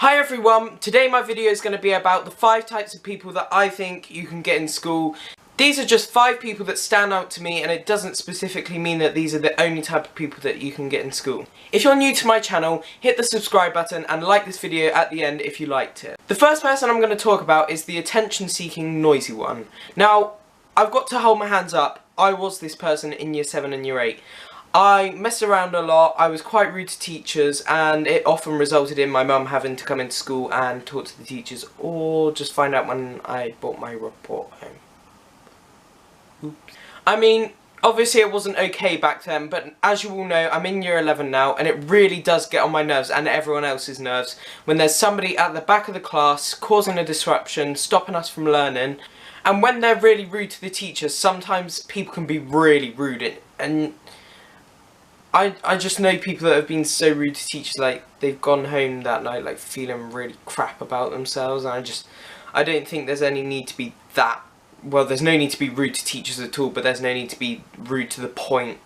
Hi everyone, today my video is going to be about the 5 types of people that I think you can get in school. These are just 5 people that stand out to me, and it doesn't specifically mean that these are the only type of people that you can get in school. If you're new to my channel, hit the subscribe button and like this video at the end if you liked it. The first person I'm going to talk about is the attention-seeking noisy one. Now, I've got to hold my hands up, I was this person in year 7 and year 8. I messed around a lot, I was quite rude to teachers, and it often resulted in my mum having to come into school and talk to the teachers, or just find out when I brought my report home. Oops. I mean, obviously it wasn't okay back then, but as you all know, I'm in year 11 now, and it really does get on my nerves and everyone else's nerves when there's somebody at the back of the class causing a disruption, stopping us from learning. And when they're really rude to the teachers, sometimes people can be really rude, and I just know people that have been so rude to teachers, like, they've gone home that night, like, feeling really crap about themselves, and I don't think there's any need to be that, well, there's no need to be rude to teachers at all, but there's no need to be rude to the point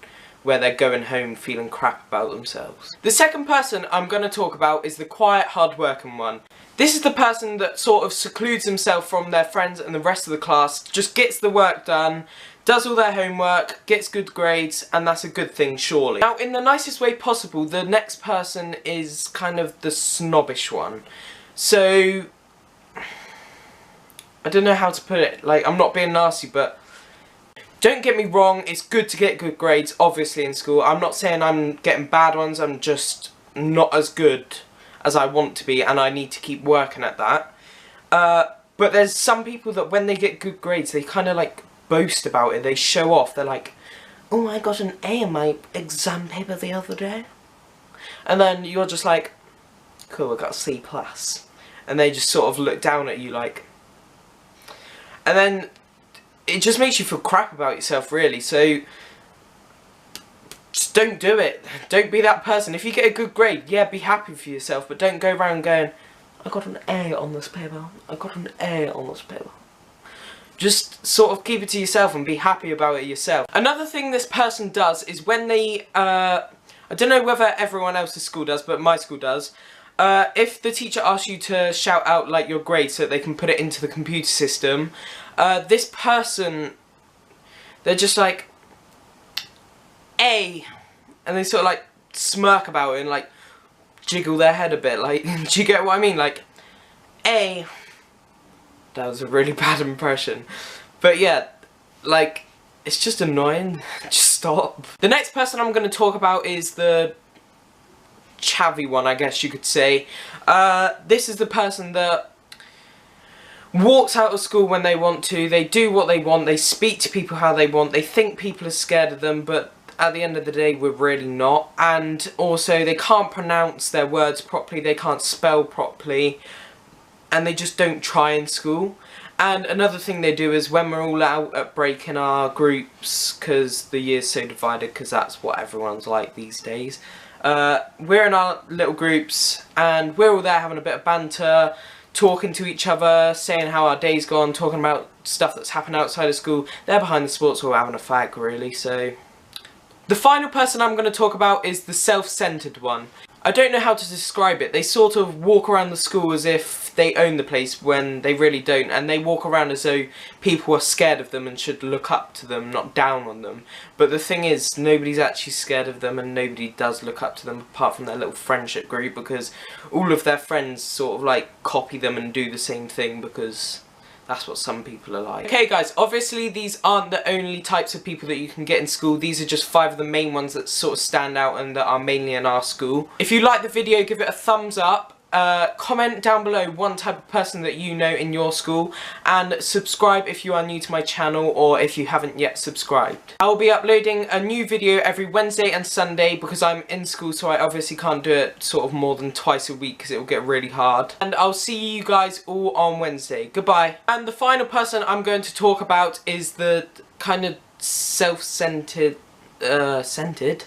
where they're going home feeling crap about themselves. The second person I'm going to talk about is the quiet, hard-working one. This is the person that sort of secludes himself from their friends and the rest of the class, just gets the work done, does all their homework, gets good grades, and that's a good thing, surely. Now, in the nicest way possible, the next person is kind of the snobbish one. So, I don't know how to put it, like, I'm not being nasty, but don't get me wrong, it's good to get good grades, obviously, in school. I'm not saying I'm getting bad ones, I'm just not as good as I want to be, and I need to keep working at that. But there's some people that when they get good grades, they kind of like boast about it, they show off, they're like, oh, I got an A in my exam paper the other day. And then you're just like, cool, I got a C+. And they just sort of look down at you like, and then it just makes you feel crap about yourself, really. So just don't do it. Don't be that person. If you get a good grade, yeah, be happy for yourself, but don't go around going, I got an A on this paper, I got an A on this paper. Just sort of keep it to yourself and be happy about it yourself. Another thing this person does is when they, I don't know whether everyone else's school does, but my school does, if the teacher asks you to shout out like your grade so that they can put it into the computer system, this person, they're just like, A, and they sort of like smirk about it and like jiggle their head a bit, like, do you get what I mean? Like, A. That was a really bad impression. But yeah, like, it's just annoying. Just stop. The next person I'm going to talk about is the chavvy one, I guess you could say. This is the person that walks out of school when they want to, they do what they want, they speak to people how they want, they think people are scared of them, but at the end of the day we're really not. And also they can't pronounce their words properly, they can't spell properly, and they just don't try in school. And another thing they do is when we're all out at break in our groups, because the year's so divided, because that's what everyone's like these days, we're in our little groups and we're all there having a bit of banter, talking to each other, saying how our day's gone, talking about stuff that's happened outside of school. They're behind the sports hall having a fag, really. So the final person I'm going to talk about is the self-centered one. I don't know how to describe it. They sort of walk around the school as if they own the place when they really don't, and they walk around as though people are scared of them and should look up to them, not down on them. But the thing is, nobody's actually scared of them and nobody does look up to them apart from their little friendship group, because all of their friends sort of like copy them and do the same thing because that's what some people are like. Okay guys, obviously these aren't the only types of people that you can get in school. These are just 5 of the main ones that sort of stand out and that are mainly in our school. If you like the video, give it a thumbs up. Comment down below one type of person that you know in your school, and subscribe if you are new to my channel or if you haven't yet subscribed. I will be uploading a new video every Wednesday and Sunday because I'm in school, so I obviously can't do it sort of more than twice a week because it will get really hard. And I'll see you guys all on Wednesday. Goodbye. And the final person I'm going to talk about is the kind of self-centered, self-centered